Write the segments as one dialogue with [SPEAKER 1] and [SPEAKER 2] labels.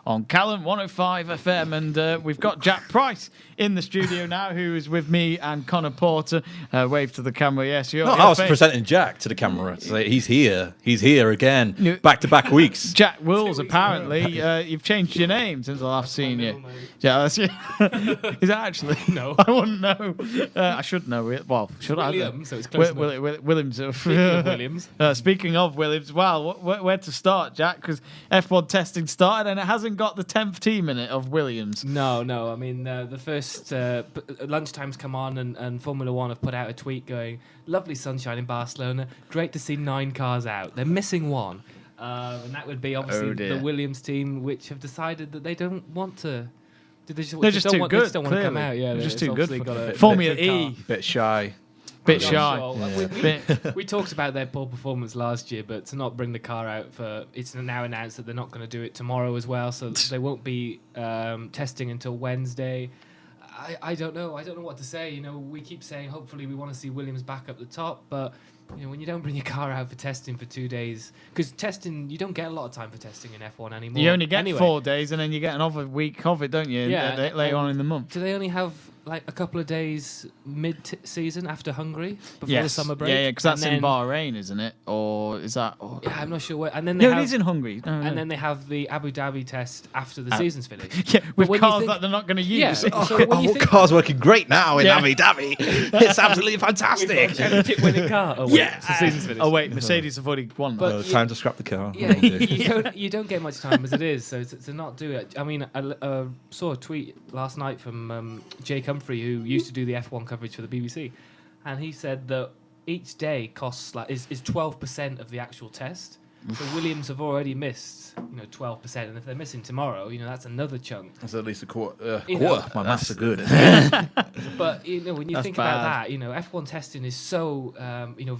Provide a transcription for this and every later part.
[SPEAKER 1] on Calon 105 FM. And we've got Jack Price in the studio now, who is with me and Conor Porter. Wave to the camera, yes.
[SPEAKER 2] I was presenting Jack to the camera. So he's here. He's here again. Back-to-back weeks.
[SPEAKER 1] Jack Wills, apparently. You've changed your name since the last seen you. Yeah, that's you. Is that actually?
[SPEAKER 3] No.
[SPEAKER 1] I wouldn't know. I should know it. Well, should
[SPEAKER 3] William,
[SPEAKER 1] I?
[SPEAKER 3] so it's close
[SPEAKER 1] Williams.
[SPEAKER 3] Speaking of Williams.
[SPEAKER 1] Speaking of Williams, well, where to start, Jack? Because F1 testing started and it hasn't got the 10th team in it of Williams.
[SPEAKER 3] No. I mean, the first lunchtime's come on and Formula One have put out a tweet going, lovely sunshine in Barcelona. Great to see 9 cars out. They're missing one. And that would be obviously the Williams team, which have decided that they don't want to. They're just too good. They just don't want to come out. Yeah,
[SPEAKER 1] they're just too good.
[SPEAKER 2] Formula E. Bit shy.
[SPEAKER 1] Bit shy.
[SPEAKER 3] Sure. We talked about their poor performance last year, but to not bring the car out it's now announced that they're not going to do it tomorrow as well, so they won't be testing until Wednesday. I don't know. I don't know what to say. We keep saying hopefully we want to see Williams back up the top, but when you don't bring your car out for testing for 2 days, because testing, you don't get a lot of time for testing in F1 anymore.
[SPEAKER 1] You only get 4 days, and then you get another week of it, don't you?
[SPEAKER 3] Yeah,
[SPEAKER 1] later on in the month.
[SPEAKER 3] Do they only have like a couple of days mid-season after Hungary before the summer break?
[SPEAKER 1] Yeah, because that's in Bahrain, isn't it? Or is that?
[SPEAKER 3] Yeah, I'm not sure where. And then
[SPEAKER 1] it is in Hungary.
[SPEAKER 3] And then they have the Abu Dhabi test after the season's finished.
[SPEAKER 1] Yeah, with cars that they're not going to use.
[SPEAKER 3] Yeah, so
[SPEAKER 2] car's working great now in Abu Dhabi. It's absolutely fantastic.
[SPEAKER 3] Winning car. Oh, wait, the season's finished.
[SPEAKER 1] Oh wait, Mercedes have already won.
[SPEAKER 2] But time to scrap the car.
[SPEAKER 3] Yeah, you don't get much time as it is, so to not do it. I mean, I saw a tweet last night from Jake Humphrey, who used to do the F1 coverage for the BBC, and he said that each day costs is 12% of the actual test. So Williams have already missed 12%, and if they're missing tomorrow, that's another chunk.
[SPEAKER 2] That's at least a quarter. My maths are good.
[SPEAKER 3] But when you think about that, F1 testing is so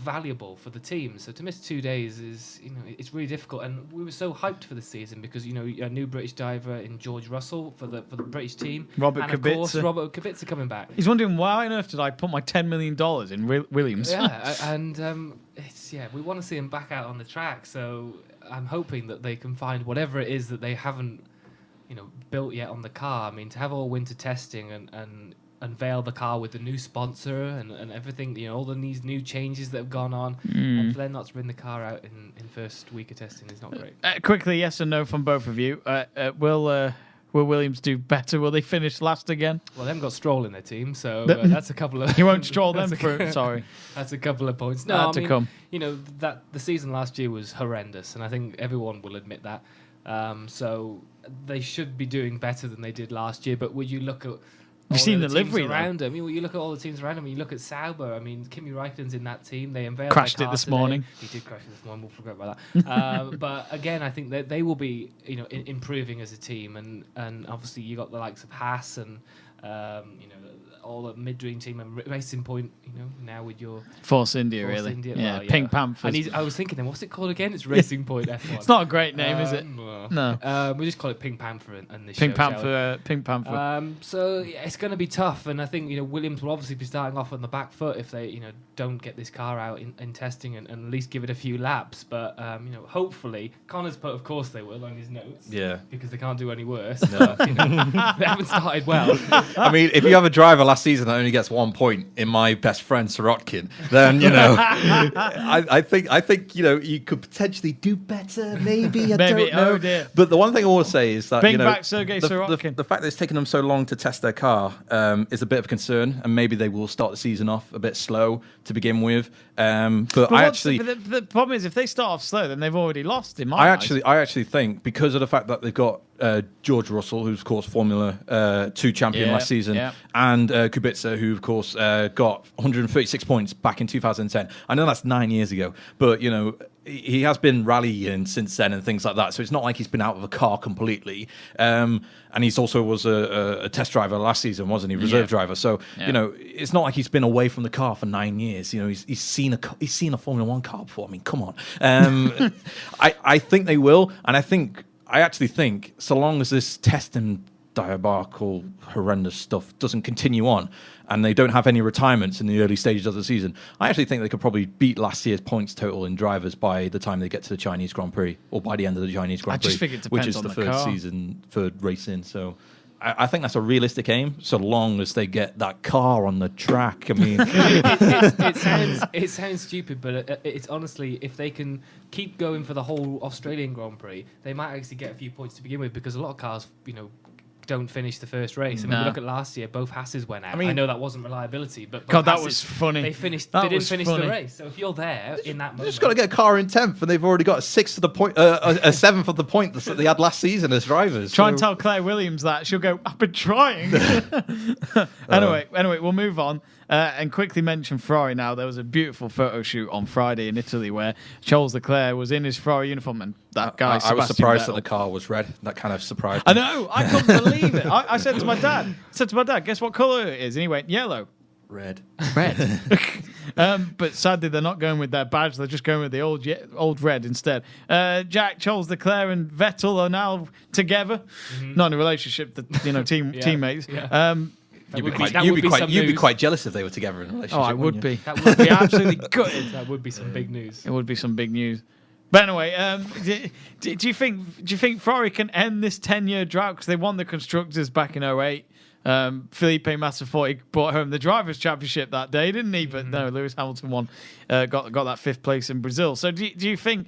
[SPEAKER 3] valuable for the team. So to miss 2 days is it's really difficult. And we were so hyped for the season because a new British driver in George Russell for the British team.
[SPEAKER 1] Robert
[SPEAKER 3] and
[SPEAKER 1] Kubica.
[SPEAKER 3] Of course, Robert Kubica coming back.
[SPEAKER 1] He's wondering why on earth did I put my $10 million in Williams?
[SPEAKER 3] Yeah, and we want to see him back out on the track. So I'm hoping that they can find whatever it is that they haven't, built yet on the car. I mean, to have all winter testing and unveil the car with the new sponsor and everything, all these new changes that have gone on, and for them not to bring the car out in first week of testing is not great.
[SPEAKER 1] Quickly, yes and no from both of you. Will Williams do better? Will they finish last again?
[SPEAKER 3] Well, they haven't got Stroll in their team, so that's a couple of...
[SPEAKER 1] You won't Stroll them through. Sorry.
[SPEAKER 3] That's a couple of points. No,
[SPEAKER 1] come.
[SPEAKER 3] That the season last year was horrendous, and I think everyone will admit that. So they should be doing better than they did last year, but would you look at...
[SPEAKER 1] You've seen the livery
[SPEAKER 3] around him. You look at all the teams around him. You look at Sauber. I mean, Kimi Raikkonen's in that team. They unveiled
[SPEAKER 1] crashed
[SPEAKER 3] their car
[SPEAKER 1] it this
[SPEAKER 3] today.
[SPEAKER 1] morning.
[SPEAKER 3] He did crash it this morning. We'll forget about that. But again, I think that they will be, improving as a team. And obviously, you got the likes of Haas and all the mid-dream team and Racing Point. Now with your
[SPEAKER 1] Force India, really.
[SPEAKER 3] India,
[SPEAKER 1] yeah, Pink Panthers.
[SPEAKER 3] And I was thinking, then what's it called again? It's Racing Point F1.
[SPEAKER 1] It's not a great name, is it?
[SPEAKER 3] No. We just call it Pink Panther and this
[SPEAKER 1] Pink
[SPEAKER 3] show.
[SPEAKER 1] Pink Panther.
[SPEAKER 3] So it's going to be tough, and I think Williams will obviously be starting off on the back foot if they don't get this car out in testing and at least give it a few laps. But hopefully, Conor's put, of course they will on his notes.
[SPEAKER 2] Yeah,
[SPEAKER 3] because they can't do any worse. But, they haven't started well.
[SPEAKER 2] I mean, if you have a driver last season that only gets 1 point in my best friend Sirotkin, then I think you could potentially do better. Maybe I don't know.
[SPEAKER 1] Oh dear.
[SPEAKER 2] But the one thing I want to say is that
[SPEAKER 1] bring back Sergei Sirotkin.
[SPEAKER 2] The fact that it's taken them so long to test their car is a bit of a concern, and maybe they will start the season off a bit slow to begin with. But
[SPEAKER 1] the problem is if they start off slow, then they've already lost. In my eyes.
[SPEAKER 2] I actually think because of the fact that they've got George Russell, who's of course Formula 2 champion last season, and Kubica, who of course got 136 points back in 2010. I know that's 9 years ago, but he has been rallying since then and things like that. So it's not like he's been out of the car completely. And he's also was a test driver last season, wasn't he? Reserve driver. So it's not like he's been away from the car for 9 years. He's seen a Formula 1 car before. I mean, come on. I think they will, and I actually think so long as this testing diabolical, horrendous stuff doesn't continue on, and they don't have any retirements in the early stages of the season, I actually think they could probably beat last year's points total in drivers by the time they get to the Chinese Grand Prix, or by the end of the Chinese Grand Prix,
[SPEAKER 1] just think it
[SPEAKER 2] which
[SPEAKER 1] depends
[SPEAKER 2] is
[SPEAKER 1] on
[SPEAKER 2] the
[SPEAKER 1] the car.
[SPEAKER 2] third racing. So I think that's a realistic aim, so long as they get that car on the track. I mean,
[SPEAKER 3] it sounds stupid, but it's honestly, if they can keep going for the whole Australian Grand Prix, they might actually get a few points to begin with, because a lot of cars, don't finish the first race. I mean, look at last year; both Hasses went out. I know that wasn't reliability, but
[SPEAKER 1] God, that was funny.
[SPEAKER 3] They finished. They didn't finish the race. So if you're there in that moment,
[SPEAKER 2] you just got to get a car in 10th, and they've already got a 7th of the point that they had last season as drivers.
[SPEAKER 1] Try and tell Claire Williams that. She'll go, I've been trying. Anyway, we'll move on and quickly mention Ferrari now. There was a beautiful photo shoot on Friday in Italy where Charles Leclerc was in his Ferrari uniform, and that guy,
[SPEAKER 2] I was surprised
[SPEAKER 1] Vettel,
[SPEAKER 2] that the car was red. That kind of surprised me.
[SPEAKER 1] I know. I couldn't believe it. I said to my dad, guess what colour it is? And he went, yellow.
[SPEAKER 2] Red.
[SPEAKER 1] But sadly, they're not going with their badge. They're just going with the old red instead. Jack, Charles Leclerc and Vettel are now together. Not in a relationship, teammates.
[SPEAKER 3] Yeah.
[SPEAKER 2] You'd be quite jealous if they were together in a relationship.
[SPEAKER 1] Oh, I would be.
[SPEAKER 3] That would be
[SPEAKER 1] Absolutely gutted.
[SPEAKER 3] That would be some big news.
[SPEAKER 1] It would be some big news. But anyway, do you think Ferrari can end this 10-year drought, because they won the constructors back in 2008? Felipe Massa brought home the Drivers' Championship that day, didn't he? But no, Lewis Hamilton won, got that 5th place in Brazil. So do you think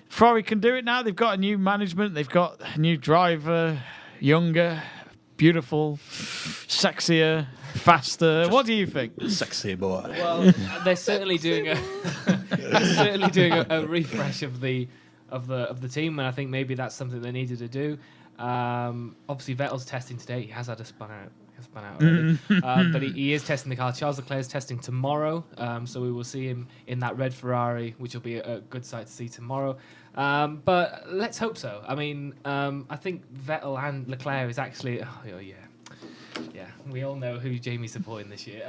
[SPEAKER 1] Ferrari can do it now? They've got a new management, they've got a new driver, younger, beautiful, sexier, faster. What do you think?
[SPEAKER 2] Sexy boy.
[SPEAKER 3] Well, they're certainly doing a refresh of the team, and I think maybe that's something they needed to do. Obviously, Vettel's testing today. He has had a spun out already. But he is testing the car. Charles Leclerc is testing tomorrow, so we will see him in that red Ferrari, which will be a good sight to see tomorrow. But let's hope so. I mean, I think Vettel and Leclerc is actually... Oh, yeah, we all know who Jamie's supporting this year.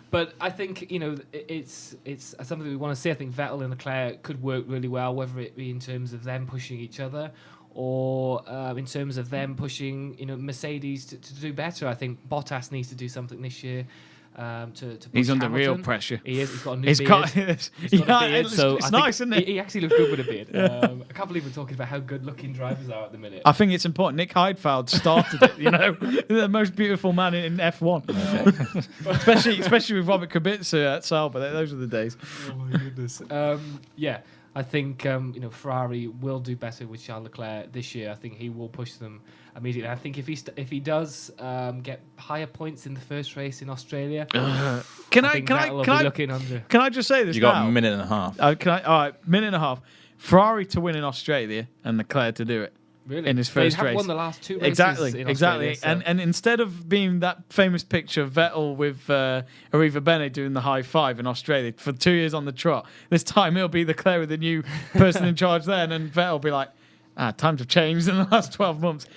[SPEAKER 3] But I think, it's something we want to see. I think Vettel and Leclerc could work really well, whether it be in terms of them pushing each other or in terms of them pushing, Mercedes to do better. I think Bottas needs to do something this year to push
[SPEAKER 1] He's under
[SPEAKER 3] Hamilton.
[SPEAKER 1] real pressure.
[SPEAKER 3] He is. He's got a new beard.
[SPEAKER 1] He's got a beard, so
[SPEAKER 3] it's
[SPEAKER 1] nice, isn't it?
[SPEAKER 3] He actually looks good with a beard. I can't believe we're talking about how good-looking drivers are at the minute.
[SPEAKER 1] I think it's important. Nick Heidfeld started it, the most beautiful man in F1. especially with Robert Kubica at Sauber. Those are the days.
[SPEAKER 3] Oh, my goodness. Yeah. I think Ferrari will do better with Charles Leclerc this year. I think he will push them immediately. I think if he does get higher points in the first race in Australia,
[SPEAKER 1] can I just say this?
[SPEAKER 2] You got a minute and a half.
[SPEAKER 1] All right, minute and a half. Ferrari to win in Australia and Leclerc to do it.
[SPEAKER 3] Really?
[SPEAKER 1] In his first
[SPEAKER 3] they have
[SPEAKER 1] race.
[SPEAKER 3] won the last 2 races in Australia, so.
[SPEAKER 1] And instead of being that famous picture of Vettel with Arriva Bene doing the high five in Australia for 2 years on the trot, this time it'll be Leclerc with the new person in charge there, and then Vettel will be like, times have changed in the last 12 months.